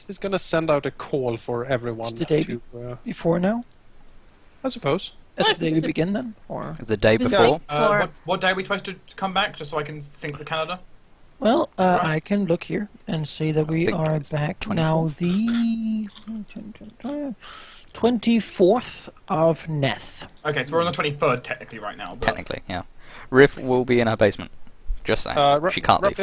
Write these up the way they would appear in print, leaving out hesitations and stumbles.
is gonna send out a call for everyone. It's the day before now? I suppose. At the day we begin then? Or? The day before? What day are we supposed to come back, just so I can sync with Canada? Well, I can look here and say that we are back 24th. now the 24th of Neth. Okay, so we're on the 23rd technically right now. But... Technically, yeah. Riff will be in her basement. Just saying. She can't leave.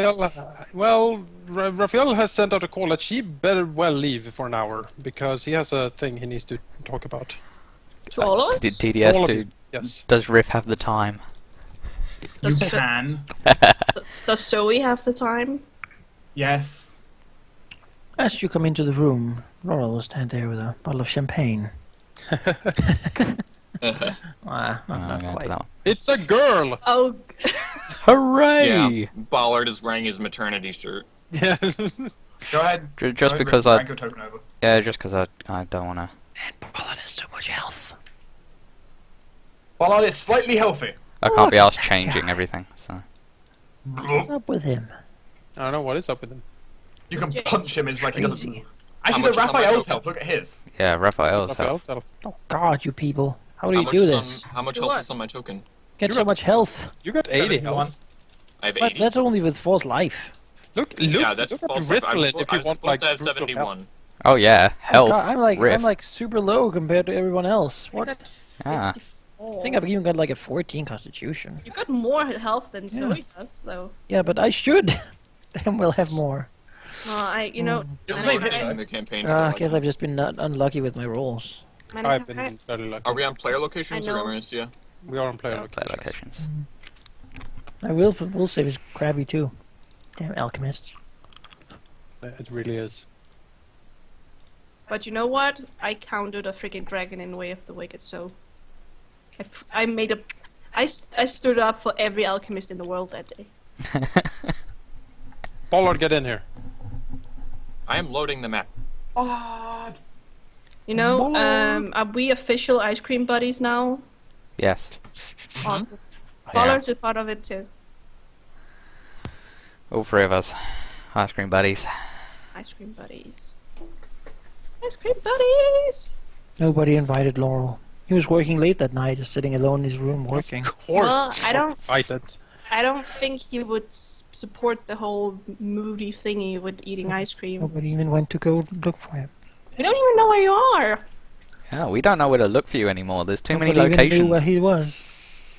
Raphael has sent out a call that she better well leave for an hour, because he has a thing he needs to talk about. To all of us? Did TDS All of do... you, yes. Does Riff have the time? You can. Does Zoe have the time? Yes. As you come into the room, Laurel will stand there with a bottle of champagne. Not I'm going to quite. that one. It's a girl! Oh, Hooray! Yeah, Ballard is wearing his maternity shirt. Yeah. Go ahead. Just Go because ahead, drag your token over. Yeah, just because I don't want to... And Ballard has so much health. Ballard is slightly healthy. I can't be asked changing everything, so... What's up with him? I don't know what is up with him. You can punch him, it's like he doesn't... Crazy. Actually, much no, is on my Raphael's token? health, look at his. Yeah, Raphael's health. Raphael's Oh God, you people! How do How you much do is this? how much health is on my token? Get so much health. You got 80 71. health. I have But 80. that's only with false life. Look Yeah, that's look at false. the I'm Rifflet if you want supposed like to have brutal 71. health. Oh yeah, health. God, I'm Riff. like super low compared to everyone else. What? Ah. I think I've even got like a 14 constitution. you got more health than Zoe does, though. Yeah, but I should. Then we'll have more. You know, I'm Wait, not in the campaign. so I like- guess I've just been unlucky with my rolls. I've been very lucky. Are we on player locations I or know. Emerania? We are on player Play locations. locations. I will save his crabby too. Damn alchemists. It really is. But you know what? I countered a freaking dragon in Way of the Wicked, so... I made a... I stood up for every alchemist in the world that day. Ballard, get in here. I am loading the map. You know, are we official ice cream buddies now? Yes. Awesome. Yeah. Ballard's a part of it too. All three of us. Ice cream buddies. Ice cream buddies. Ice cream buddies! Nobody invited Laurel. He was working late that night, just sitting alone in his room working. Of course. Well, I don't Invited. think he would support the whole moody thingy with eating ice cream. Nobody even went to go look for him. We don't even know where you are. Yeah, we don't know where to look for you anymore. There's too many Nobody even knew locations. where he was.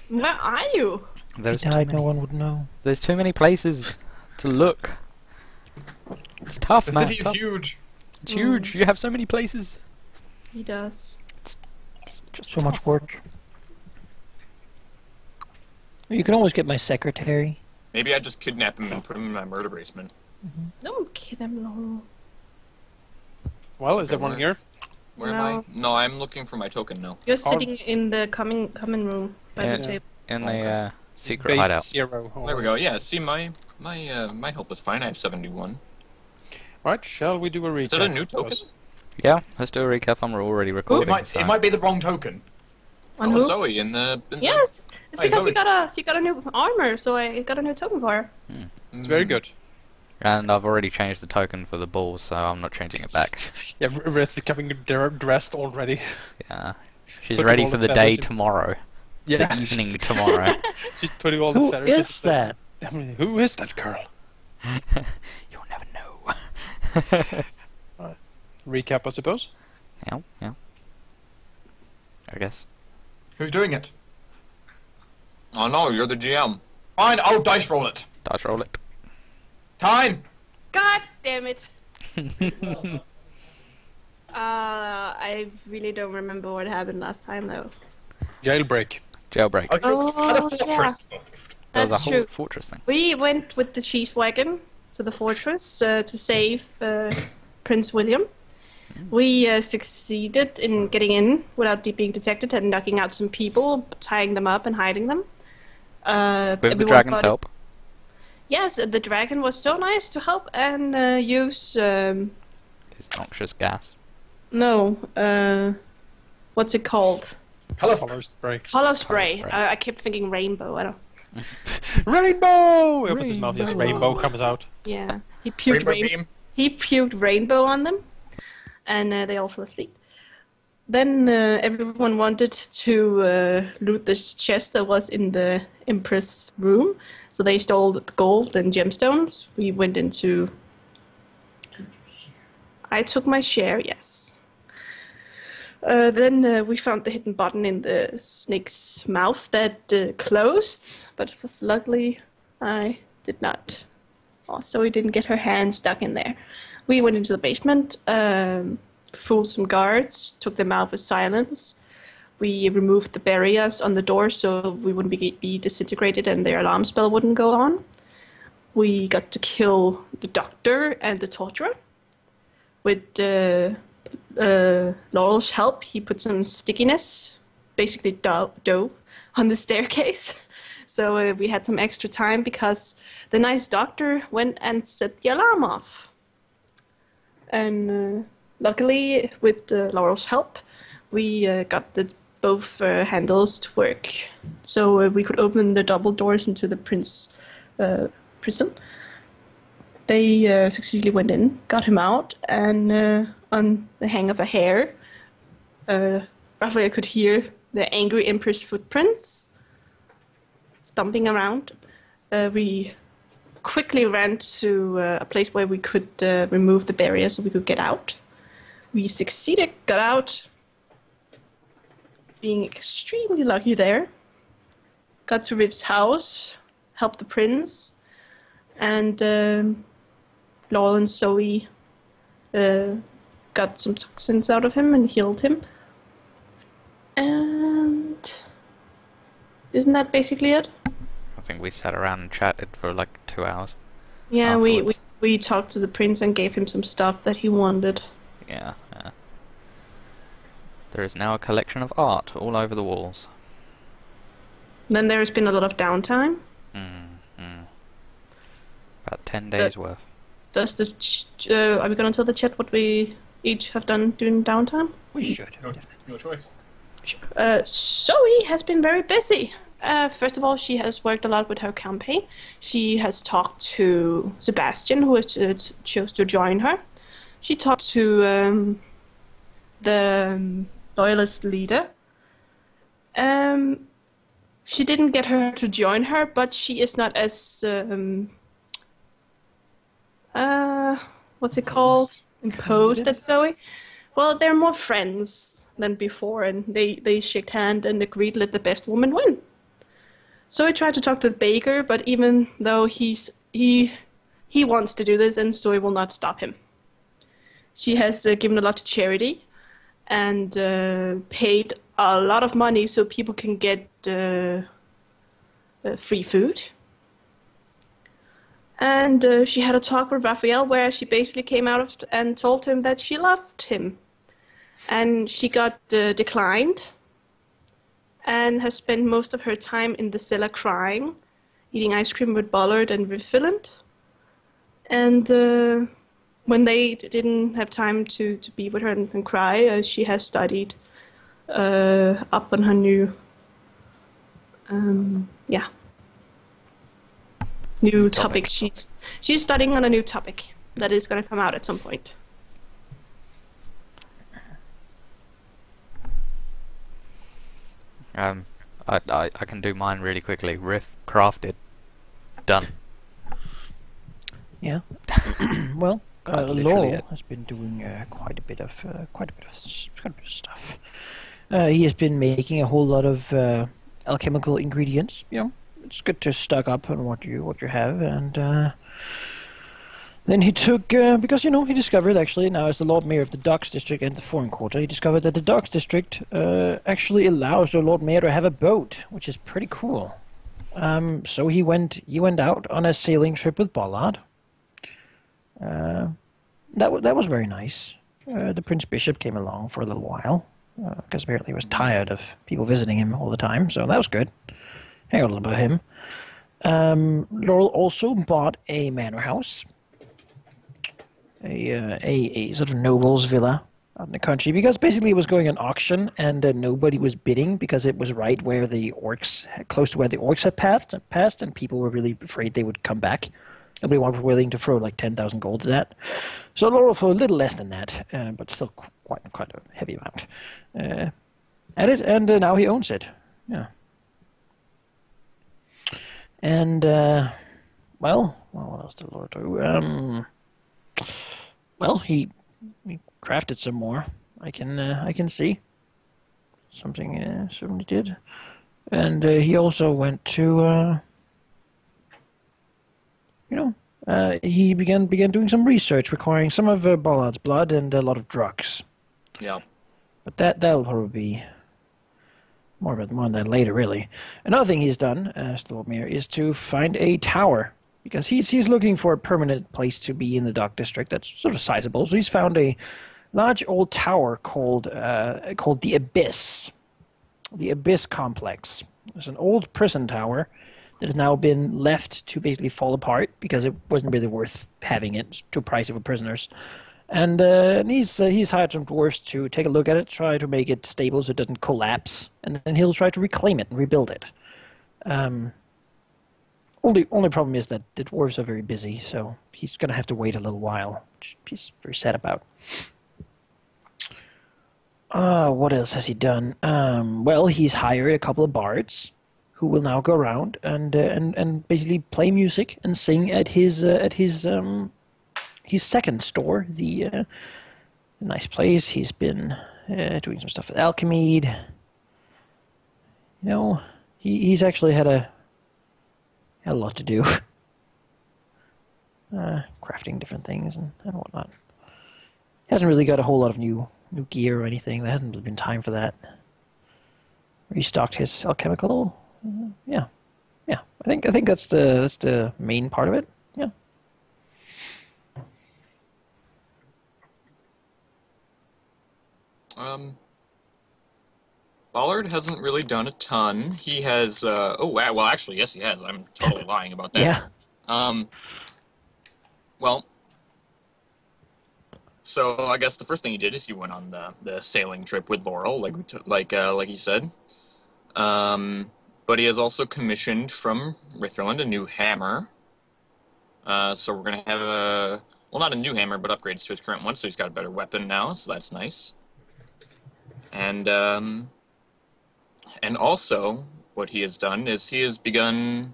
Where are you? There's He too died, many. no one would know. There's too many places to look. It's tough, The man. city is Tough. huge. It's huge. You have so many places. He does. It's just So much work. You can always get my secretary. Maybe I just kidnap him and put him in my murder basement. Don't kid him, Laurel. Well, is everyone here? Where am I? No, I'm looking for my token now. You're sitting in the common room by Yeah. the table. in the secret Base hideout. 0. There we go. Yeah, see, my health is fine. I have 71. Right, shall we do a recap? Is that a new I suppose? token? Yeah, let's do a recap. I'm already recording. It might be the wrong token. On Oh, who? Zoe in the... Yes, it's Hey, because Zoe. you got a new armor, so I got a new token for her. It's very good. And I've already changed the token for the ball, so I'm not changing it back. Yeah, Rith coming dressed already. Yeah. She's Putting ready all for the the day feathers in- tomorrow. Yeah, The evening tomorrow. she's putting all the Who feathers in is that? I mean, who is that girl? You'll never know. Recap, I suppose. Yeah. I guess. Who's doing it? Oh no, you're the GM. Fine, I'll dice roll it. Dice roll it. Time! God damn it! I really don't remember what happened last time though. Jailbreak. Jailbreak. Okay, Oh, at a fortress. There was a That's whole true. fortress thing. We went with the cheese wagon to the fortress to save Prince William. We succeeded in getting in without being detected and knocking out some people, tying them up and hiding them. With the Everyone dragon's thought it- help. Yes, the dragon was so nice to help and use His noxious gas. what's it called? Color Color spray. Color spray. spray. I kept thinking rainbow. I don't. Rainbow! Opens his mouth, yes, Rainbow. rainbow comes out. Yeah, he puked Rainbow rainbow. beam. He puked rainbow on them. and they all fell asleep. Then everyone wanted to loot this chest that was in the Empress room, so they stole the gold and gemstones. We went into... I took my share, yes. Then we found the hidden button in the snake's mouth that closed, but luckily I did not. Also, we didn't get her hand stuck in there. We went into the basement, fooled some guards, took them out with silence. We removed the barriers on the door so we wouldn't be disintegrated and their alarm spell wouldn't go on. We got to kill the doctor and the torturer. With Laurel's help, he put some stickiness, basically dough, on the staircase. So we had some extra time because the nice doctor went and set the alarm off. And luckily, with Laurel's help, we got both handles to work. So we could open the double doors into the prince prison. They successfully went in, got him out, and on the hang of a hair, Raphael could hear the angry Empress footprints stomping around. We quickly ran to a place where we could remove the barrier so we could get out. We succeeded, got out, being extremely lucky there. Got to Riv's house, helped the prince, and Laurel and Zoe got some toxins out of him and healed him. And isn't that basically it? I think we sat around and chatted for like 2 hours. Yeah, afterwards. we talked to the prince and gave him some stuff that he wanted. Yeah. There is now a collection of art all over the walls. Then there's been a lot of downtime. About 10 days worth. Are we going to tell the chat what we each have done during downtime? We should. Your choice. Zoe has been very busy. First of all, she has worked a lot with her campaign. She has talked to Sebastian, who has chose to join her. She talked to the loyalist leader. She didn't get her to join her, but she is not as what's it called? Imposed at Zoe. Well, they're more friends than before, and they shook hand and agreed to let the best woman win. So he tried to talk to the baker, but even though he wants to do this, and Zoe will not stop him. She has given a lot to charity and paid a lot of money so people can get free food. And she had a talk with Raphael where she basically came out and told him that she loved him. And she got declined and has spent most of her time in the cellar crying, eating ice cream with Bollard and Refillant. And when they didn't have time to be with her and cry, she has studied up on her new, new topic. She's studying on a new topic that is going to come out at some point. I can do mine really quickly. Riff crafted, done. Yeah. Well, Literally Laurel it. has been doing quite a bit of stuff. He has been making a whole lot of alchemical ingredients. You know, it's good to stock up on what you have, and then he took because he discovered actually now as the Lord Mayor of the Docks District and the Foreign Quarter, he discovered that the Docks District actually allows the Lord Mayor to have a boat, which is pretty cool. So he went out on a sailing trip with Bollard. That was very nice. The Prince Bishop came along for a little while because apparently he was tired of people visiting him all the time, so that was good. Hang on a little bit of him. Laurel also bought a manor house, a sort of noble's villa out in the country, because basically it was going on auction and nobody was bidding because it was right where the orcs, close to where the orcs had passed, and people were really afraid they would come back. Nobody was willing to throw like 10,000 gold to that. So Laurel for a little less than that, but still quite a heavy amount at it, and now he owns it. Yeah. And well, what else did Laurel do? Well, he crafted some more. I can see something. Certainly did, and he also went to. He began doing some research requiring some of Ballard's blood and a lot of drugs. Yeah. But that'll probably be more on that later, really. Another thing he's done, Halldamir, is to find a tower, because he's looking for a permanent place to be in the Dark District that's sort of sizable. So he's found a large old tower called the Abyss. The Abyss Complex. It's an old prison tower that has now been left to basically fall apart because it wasn't really worth having it. It's too pricey for prisoners. And he's hired some dwarves to take a look at it, try to make it stable so it doesn't collapse, and then he'll try to reclaim it and rebuild it. Only problem is that the dwarves are very busy, so he's going to have to wait a little while, which he's very sad about. What else has he done? Well, he's hired a couple of bards who will now go around and basically play music and sing at his second store, the nice place. He's been doing some stuff with Alchemy. He's actually had a lot to do, crafting different things and whatnot. He hasn't really got a whole lot of new gear or anything. There hasn't really been time for that. Restocked his alchemical. Yeah. I think that's the main part of it. Yeah. Ballard hasn't really done a ton. He has. Well, actually, yes, he has. I'm totally lying about that. Yeah. Well. So I guess the first thing he did is he went on the sailing trip with Laurel, like he said. But he has also commissioned from Ritherland a new hammer. So we're gonna have not a new hammer, but upgrades to his current one. So he's got a better weapon now, so that's nice. And also what he has done is he has begun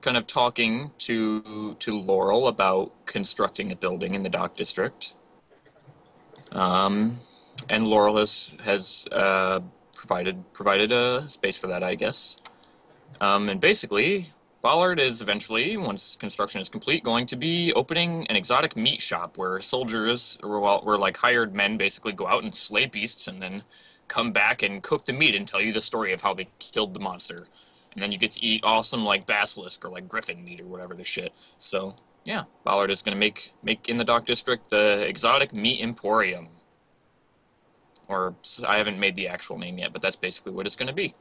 kind of talking to Laurel about constructing a building in the Dock District. And Laurel has provided a space for that, I guess. And basically, Ballard is eventually, once construction is complete, going to be opening an exotic meat shop where soldiers, where like hired men, basically go out and slay beasts and then come back and cook the meat and tell you the story of how they killed the monster. And then you get to eat awesome like basilisk or like griffin meat or whatever the shit. So yeah, Ballard is going to make in the Dock District the exotic meat emporium. Or I haven't made the actual name yet, but that's basically what it's going to be.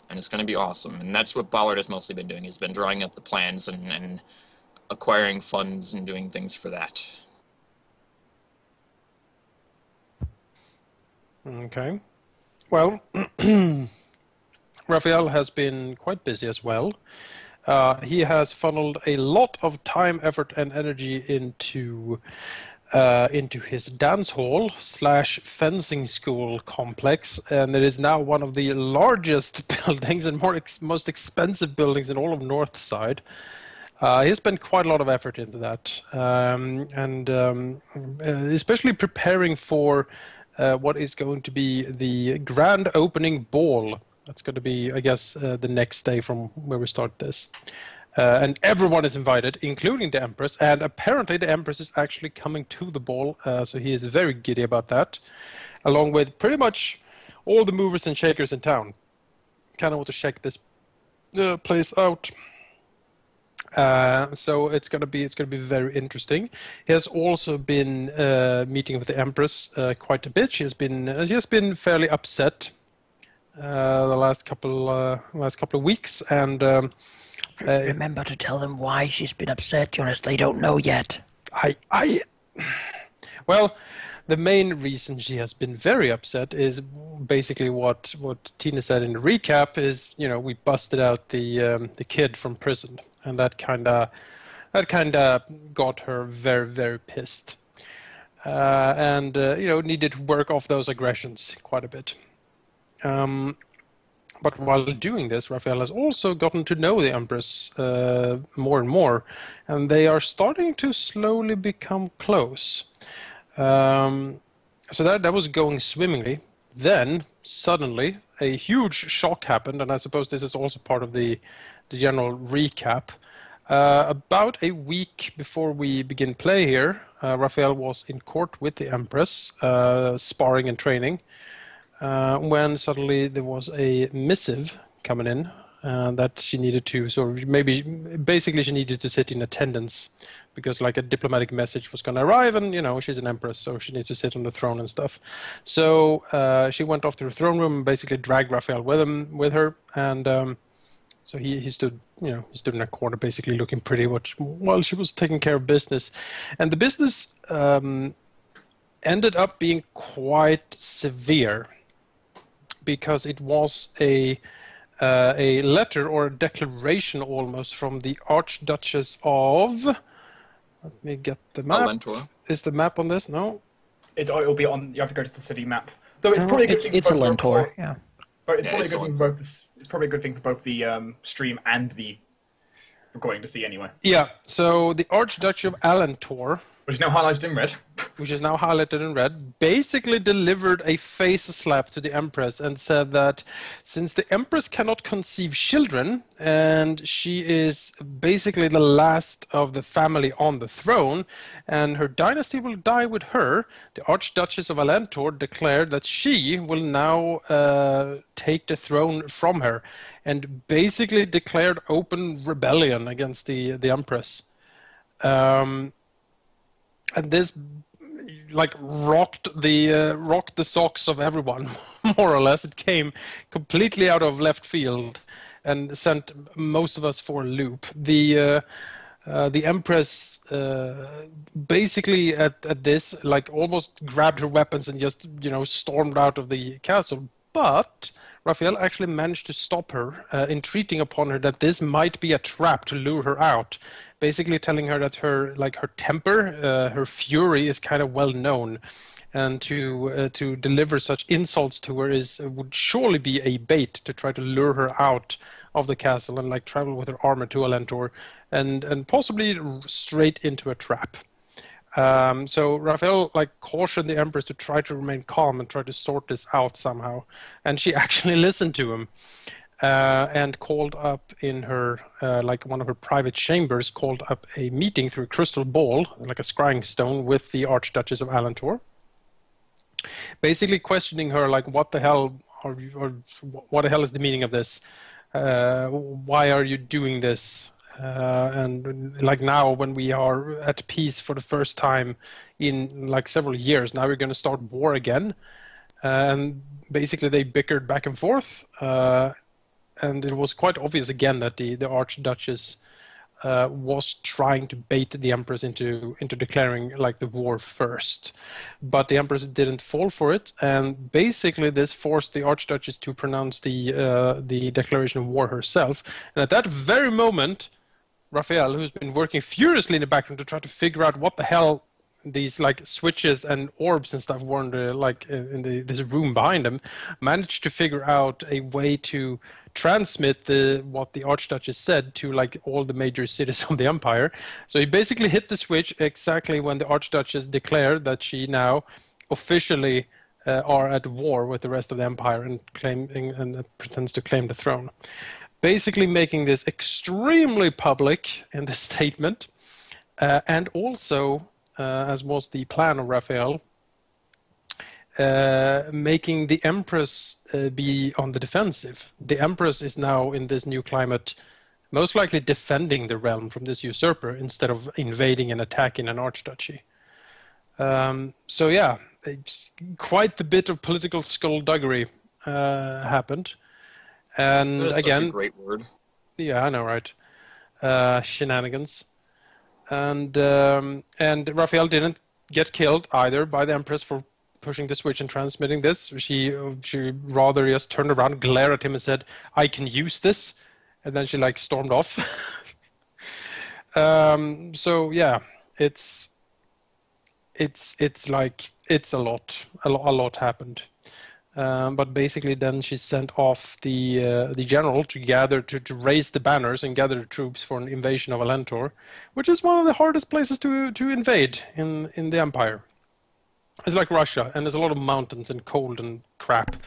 And it's going to be awesome. And that's what Ballard has mostly been doing. He's been drawing up the plans and acquiring funds and doing things for that. Okay. Well, Raphael has been quite busy as well. He has funneled a lot of time, effort, and energy into his dance hall / fencing school complex, and it is now one of the largest buildings and most expensive buildings in all of Northside. He spent quite a lot of effort into that, and especially preparing for what is going to be the grand opening ball. That's going to be, I guess, the next day from where we start this. And everyone is invited, including the Empress, and apparently the Empress is actually coming to the ball, so he is very giddy about that, along with pretty much all the movers and shakers in town. Kind of want to check this place out. So it's gonna be very interesting. He has also been meeting with the Empress quite a bit. She has been fairly upset the last couple of weeks, and. Remember to tell them why she's been upset, Jonas. They don't know yet. Well, the main reason she has been very upset is basically what Tina said in the recap is, we busted out the kid from prison, and that kind of that kind of got her very, very pissed. And needed to work off those aggressions quite a bit. But while doing this, Raphael has also gotten to know the Empress more and more, and they are starting to slowly become close. So that was going swimmingly. Then, suddenly, a huge shock happened, and I suppose this is also part of the general recap. About a week before we begin play here, Raphael was in court with the Empress, sparring and training, when suddenly there was a missive coming in that she needed to basically she needed to sit in attendance because like a diplomatic message was going to arrive, and she's an empress, so she needs to sit on the throne and stuff. So she went off to the throne room and basically dragged Raphael with her, and so he stood he stood in a corner basically looking pretty while she was taking care of business, and the business ended up being quite severe. Because it was a letter or a declaration almost from the Archduchess of. Let me get the map. Alentor. Is the map on this? No. It'll be on. You have to go to the city map. So it's probably a good thing. It's a Lentor. Yeah. But it's probably a good thing for both the stream and the recording to see anyway. Yeah. So the Archduchy of Alentor, which is now highlighted in red. Which is now highlighted in red, basically delivered a face slap to the Empress and said that since the Empress cannot conceive children and she is basically the last of the family on the throne and her dynasty will die with her, the Archduchess of Alentor declared that she will now take the throne from her and basically declared open rebellion against the Empress. And this like rocked the socks of everyone, more or less. It came completely out of left field and sent most of us for a loop. The Empress basically at this like almost grabbed her weapons and just stormed out of the castle. But Raphael actually managed to stop her, entreating upon her that this might be a trap to lure her out. Basically telling her that her temper, her fury is kind of well known, and to deliver such insults to her would surely be a bait to try to lure her out of the castle and like travel with her armor to Alentor and possibly straight into a trap. So Raphael like cautioned the Empress to try to remain calm and try to sort this out somehow, and she actually listened to him. And called up in her, like one of her private chambers, called up a meeting through a crystal ball, like a scrying stone, with the Archduchess of Alentor. Basically questioning her, like, what the hell or what the hell is the meaning of this? Why are you doing this? And like now when we are at peace for the first time in like several years, now we're going to start war again. And basically they bickered back and forth. And it was quite obvious again that the Archduchess was trying to bait the Empress into declaring like the war first, but the Empress didn't fall for it, and basically this forced the Archduchess to pronounce the declaration of war herself. And at that very moment, Raphael, who's been working furiously in the background to try to figure out what the hell these like switches and orbs and stuff were in this room behind him, managed to figure out a way to transmit what the Archduchess said to like all the major cities of the empire. So he basically hit the switch exactly when the Archduchess declared that she now officially are at war with the rest of the empire and pretends to claim the throne. Basically making this extremely public in the statement, and also, as was the plan of Raphael, making the Empress be on the defensive. The Empress is now in this new climate most likely defending the realm from this usurper instead of invading and attacking an archduchy. So yeah, quite the bit of political skullduggery happened. And that is again, such a great word. Yeah, I know, right? Shenanigans. And Raphael didn't get killed either by the Empress for pushing the switch and transmitting this. She rather just turned around, glared at him and said, "I can use this," and then she like stormed off. So yeah, it's like it's a lot happened. But basically, then she sent off the general to gather to raise the banners and gather the troops for an invasion of Alentor, which is one of the hardest places to invade in the Empire. It's like Russia, and there's a lot of mountains and cold and crap. So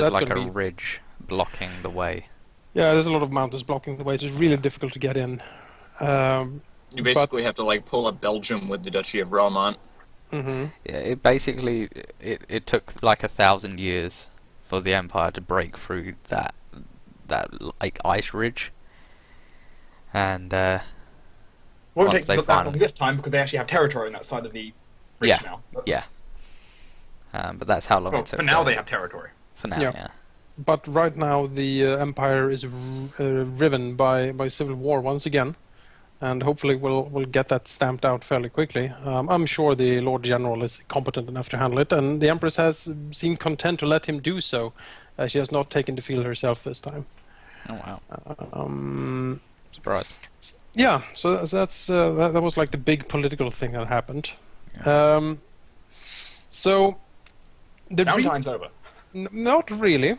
There's that's like gonna a be, ridge blocking the way. yeah, there's a lot of mountains blocking the way, so it's really difficult to get in. You basically have to like pull up Belgium with the Duchy of Romont. Mm-hmm. Yeah, it basically it took like 1,000 years for the Empire to break through that like ice ridge, and Won't once they take that long finally this time because they actually have territory on that side of the ridge Yeah, now. But, yeah. But that's how long well, it took. for now so- they have territory. For now, Yeah. yeah. But right now the Empire is riven by civil war once again, and hopefully we'll get that stamped out fairly quickly. I'm sure the Lord General is competent enough to handle it, and the Empress has seemed content to let him do so. She has not taken the field herself this time. Oh wow. Um, Surprised. yeah, so that's that was like the big political thing that happened. So the Downtime's over. not really.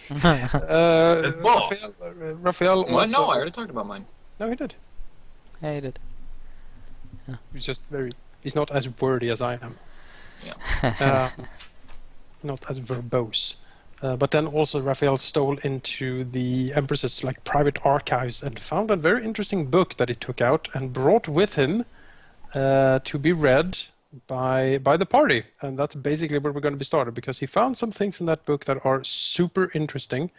There's more. Raphael also. Well, no, I already talked about mine. No, he did. Hated. He's just he's not as wordy as I am. Yeah. Not as verbose. But then also Raphael stole into the Empress's like private archives and found a very interesting book that he took out and brought with him to be read by the party. And that's basically where we're going to be started, because he found some things in that book that are super interesting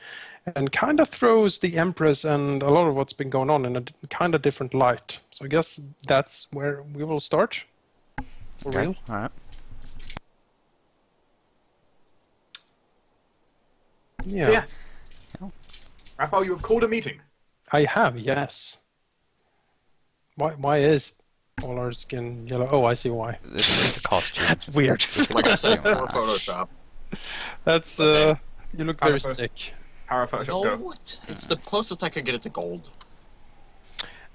and kind of throws the Empress and a lot of what's been going on in a kind of different light. So I guess that's where we will start. For real. All right. Yeah. Yes. Raphael, you have called a meeting. I have, yes. Why is all our skin yellow? Oh, I see why. It's a costume. That's weird. It's a Like I said, costume. for Photoshop. That's Okay. you look very Powerful. sick. How are Photoshop go? No, it's the closest I could get it to gold.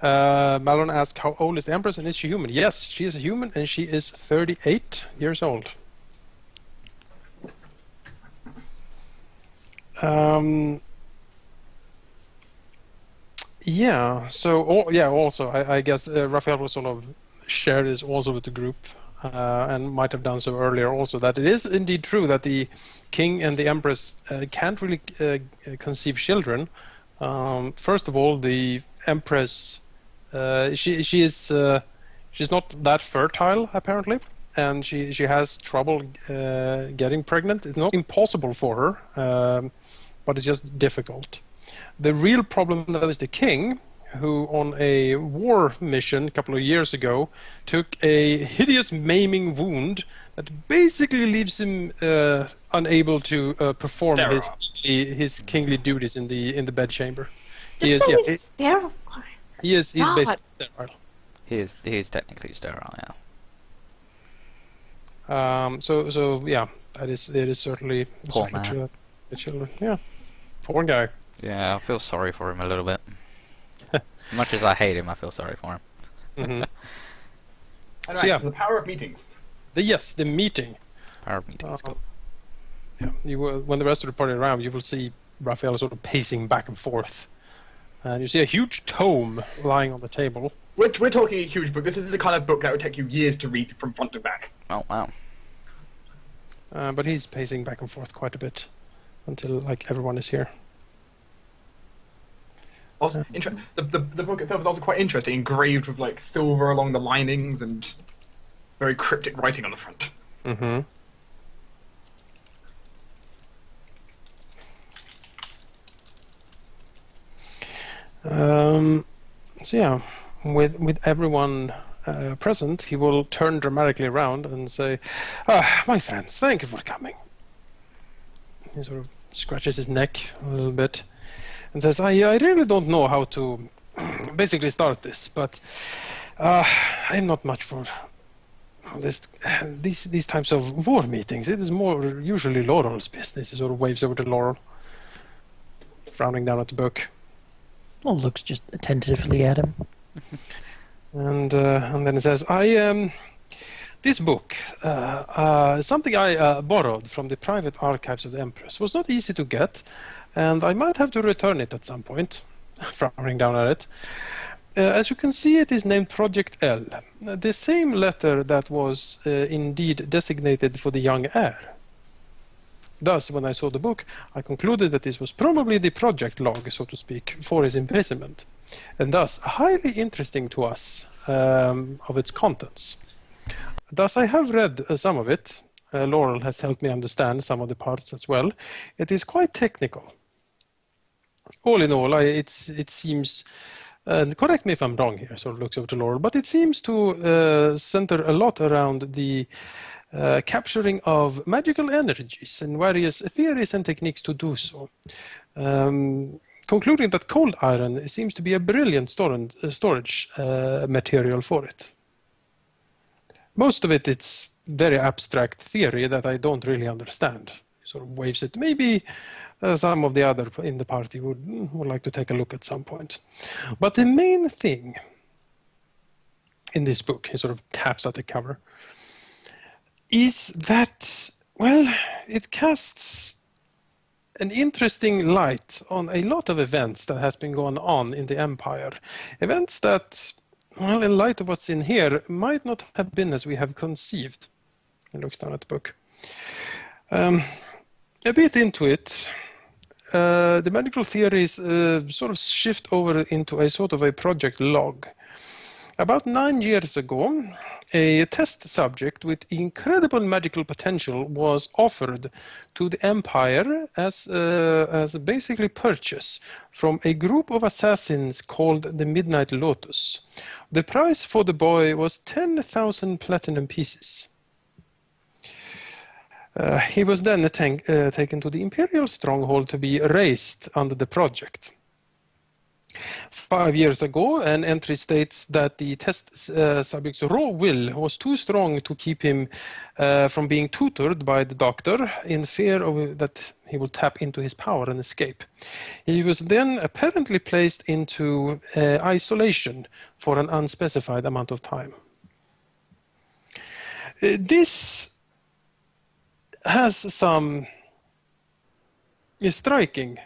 Malon asked, how old is the Empress and is she human? Yes, she is a human and she is 38 years old. Yeah, so, also, I guess Raphael will sort of share this also with the group, and might have done so earlier also, that it is indeed true that the king and the empress can't really conceive children. First of all, the empress, she's not that fertile, apparently, and she has trouble getting pregnant. It's not impossible for her, but it's just difficult. The real problem, though, is the king, who on a war mission a couple of years ago took a hideous maiming wound that basically leaves him unable to perform his kingly duties in the bedchamber. This thing is sterile. He's God. basically sterile. He is technically sterile, yeah. So yeah, it is certainly Poor true man. that the children. Yeah, poor guy. Yeah, I feel sorry for him a little bit. As much as I hate him, I feel sorry for him. Hmm. Anyway, So, yeah. the power of meetings. The meeting. Power of meetings, go. Yeah, you will, when the rest of the party are around, you will see Raphael sort of pacing back and forth, and you see a huge tome lying on the table. We're talking a huge book. This is the kind of book that would take you years to read from front to back. Oh, wow. But he's pacing back and forth quite a bit until like everyone is here. Also, the book itself is also quite interesting, engraved with like silver along the linings and very cryptic writing on the front. Mm-hmm. So yeah, with everyone present, he will turn dramatically around and say, "My friends, thank you for coming." He sort of scratches his neck a little bit and says, I really don't know how to basically start this, but I'm not much for these types of war meetings. It is more usually Laurel's business." He sort of waves over to Laurel, frowning down at the book. Well, looks just attentively at him. And then it says, this book, something I borrowed from the private archives of the Empress, was not easy to get, and I might have to return it at some point, frowning down at it. As you can see, it is named Project L, the same letter that was indeed designated for the young heir. Thus, when I saw the book, I concluded that this was probably the project log, so to speak, for his imprisonment, and thus highly interesting to us of its contents. Thus, I have read some of it. Laurel has helped me understand some of the parts as well. It is quite technical. All in all, it seems, correct me if I'm wrong here, sort of looks over to Laurel, but it seems to center a lot around the capturing of magical energies and various theories and techniques to do so. Concluding that cold iron seems to be a brilliant storage material for it. Most of it's very abstract theory that I don't really understand. Sort of waves it. Maybe some of the other in the party would like to take a look at some point. But the main thing in this book, he sort of taps at the cover, is that, well, it casts an interesting light on a lot of events that has been going on in the Empire. Events that, well, in light of what's in here, might not have been as we have conceived. He looks down at the book. A bit into it, the medical theories sort of shift over into a sort of a project log. About 9 years ago, a test subject with incredible magical potential was offered to the Empire as basically purchase from a group of assassins called the Midnight Lotus. The price for the boy was 10,000 platinum pieces. He was then taken to the Imperial stronghold to be raised under the project. 5 years ago, an entry states that the test subject's raw will was too strong to keep him from being tutored by the doctor in fear of that he will tap into his power and escape. He was then apparently placed into isolation for an unspecified amount of time. This has some striking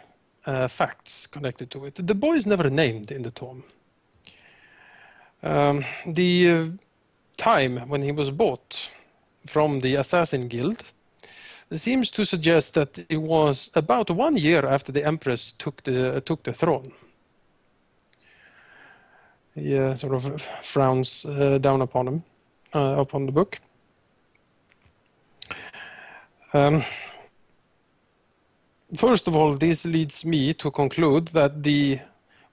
facts connected to it. The boy is never named in the tome. The time when he was bought from the Assassin Guild seems to suggest that it was about 1 year after the Empress took the throne. He sort of frowns down upon him, upon the book. First of all, this leads me to conclude that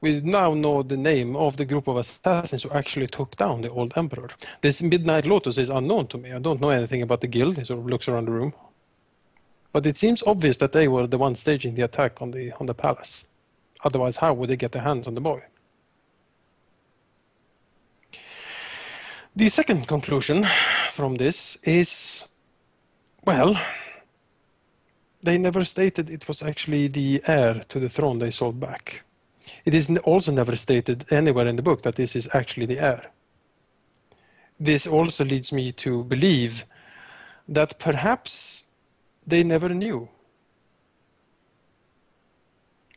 we now know the name of the group of assassins who actually took down the old emperor. This Midnight Lotus is unknown to me. I don't know anything about the guild. He sort of looks around the room. But it seems obvious that they were the ones staging the attack on the palace. Otherwise, how would they get their hands on the boy? The second conclusion from this is, well, they never stated it was actually the heir to the throne they sold back. It is also never stated anywhere in the book that this is actually the heir. This also leads me to believe that perhaps they never knew.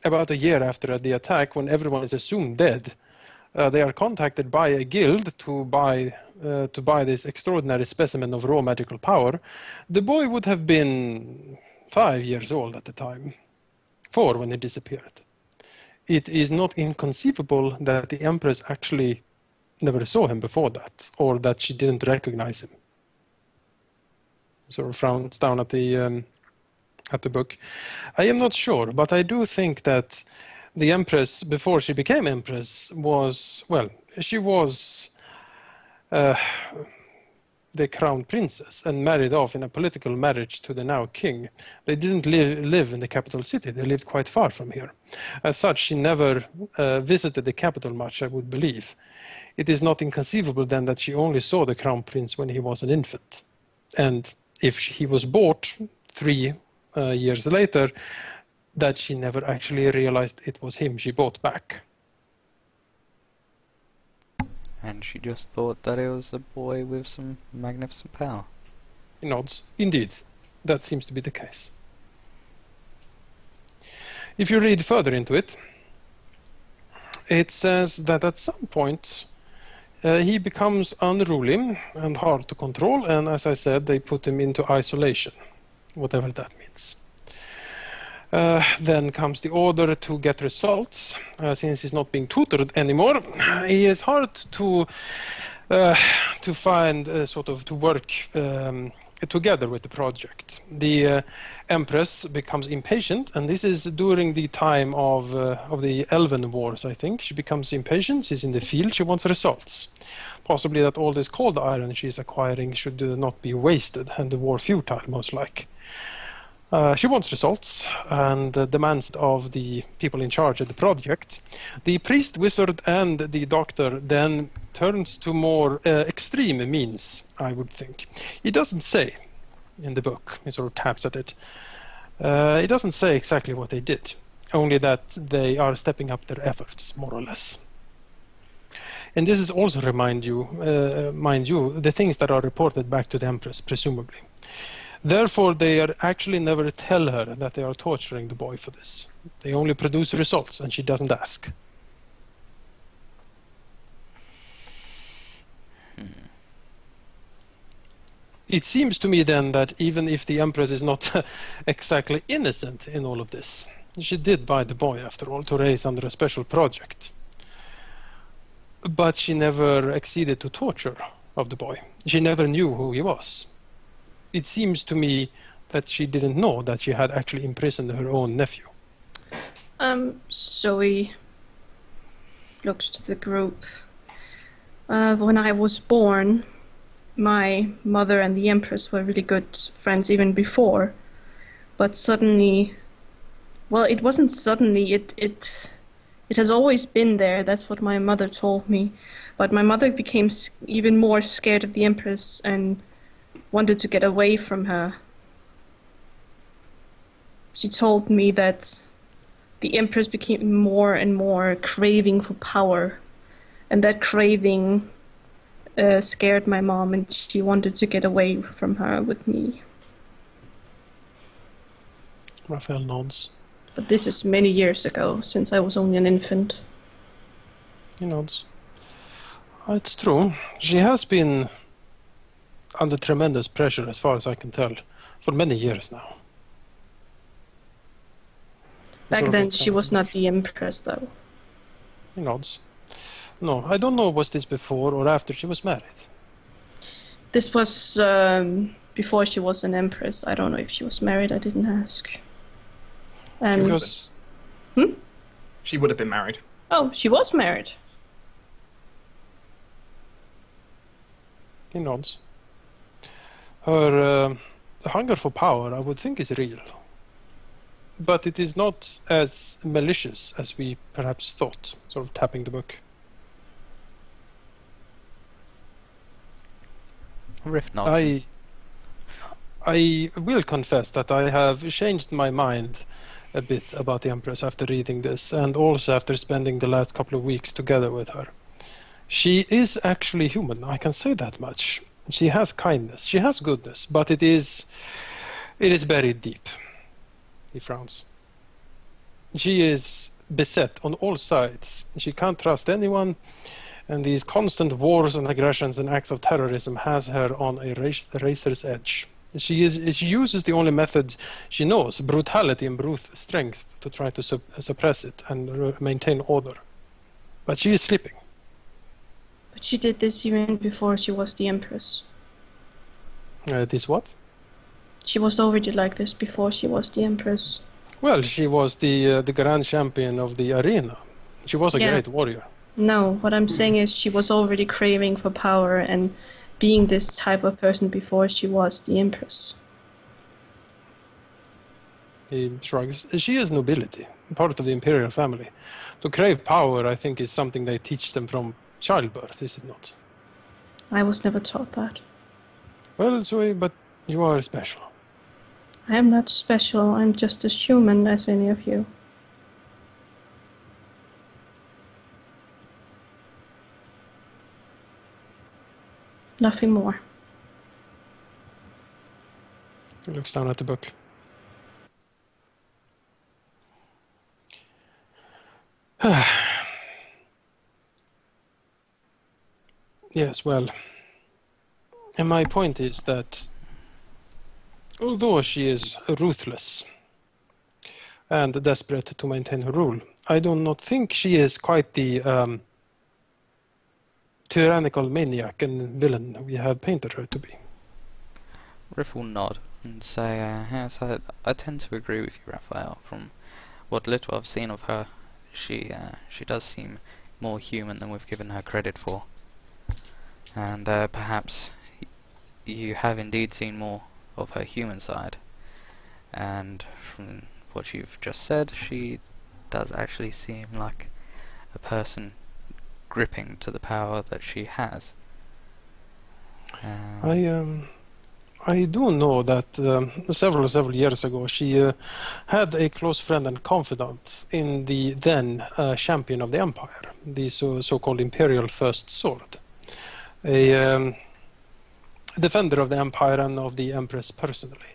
About a year after the attack, when everyone is assumed dead, they are contacted by a guild to buy this extraordinary specimen of raw magical power. The boy would have been 5 years old at the time, 4 when he disappeared. It is not inconceivable that the Empress actually never saw him before that, or that she didn't recognize him. Sort of frowns down at the book. I am not sure, but I do think that the Empress, before she became Empress, was, well, she was the crown princess and married off in a political marriage to the now king. They didn't live in the capital city. They lived quite far from here. As such, she never visited the capital much, I would believe. It is not inconceivable then that she only saw the crown prince when he was an infant. And if he was bought 3 years later, that she never actually realized it was him she bought back. And she just thought that it was a boy with some magnificent power. He nods. Indeed, that seems to be the case. If you read further into it, it says that at some point he becomes unruly and hard to control, and as I said, they put him into isolation, whatever that means. Then comes the order to get results. Since he's not being tutored anymore, he is hard to find to work together with the project. The Empress becomes impatient, and this is during the time of the Elven Wars, I think. She becomes impatient, she's in the field, she wants results. Possibly that all this cold iron she's acquiring should not be wasted, and the war futile, most like. She wants results, and demands of the people in charge of the project. The priest, wizard, and the doctor then turns to more extreme means, I would think. He doesn't say in the book, he sort of taps at it. He doesn't say exactly what they did, only that they are stepping up their efforts, more or less. And this is also mind you, the things that are reported back to the Empress, presumably. Therefore, they actually never tell her that they are torturing the boy for this. They only produce results, and she doesn't ask. It seems to me then that even if the Empress is not exactly innocent in all of this, she did buy the boy, after all, to raise under a special project. But she never acceded to torture of the boy. She never knew who he was. It seems to me that she didn't know that she had actually imprisoned her own nephew. So we looked to the group. When I was born, my mother and the Empress were really good friends even before. But suddenly, well, it wasn't suddenly, it has always been there, that's what my mother told me. But my mother became even more scared of the Empress and wanted to get away from her. She told me that the Empress became more and more craving for power, and that craving scared my mom, and she wanted to get away from her with me. Rahal nods. But this is many years ago, since I was only an infant. He nods. It's true. She has been under tremendous pressure, as far as I can tell, for many years now. Back then, she was not the Empress, though. He nods. No, I don't know, was this before or after she was married? This was before she was an Empress. I don't know if she was married, I didn't ask. Because... She would have been married. Oh, she was married. He nods. Her hunger for power, I would think, is real. But it is not as malicious as we perhaps thought, sort of tapping the book. Rift nods. I will confess that I have changed my mind a bit about the Empress after reading this, and also after spending the last couple of weeks together with her. She is actually human, I can say that much. She has kindness, she has goodness, but it is buried deep. He frowns. She is beset on all sides. She can't trust anyone, and these constant wars and aggressions and acts of terrorism has her on a razor's edge. She uses the only method she knows, brutality and brute strength, to try to suppress it and maintain order. But she is sleeping. But she did this even before she was the Empress. This what? She was already like this before she was the Empress. Well, she was the grand champion of the arena. She was a great warrior. No, what I'm saying is she was already craving for power and being this type of person before she was the Empress. He shrugs. She is nobility, part of the imperial family. To crave power, I think, is something they teach them from childbirth, is it not? I was never taught that. Well, Zoe, but you are special. I am not special, I'm just as human as any of you. Nothing more. He looks down at the book. Yes, well, and my point is that although she is ruthless and desperate to maintain her rule, I do not think she is quite the tyrannical maniac and villain we have painted her to be. Riff will nod and say, yes, I tend to agree with you, Raphael. From what little I've seen of her, she does seem more human than we've given her credit for. And perhaps you have indeed seen more of her human side. And from what you've just said, she does actually seem like a person gripping to the power that she has. I do know that several years ago she had a close friend and confidant in the then champion of the Empire, the so-called Imperial First Sword, a defender of the Empire and of the Empress personally.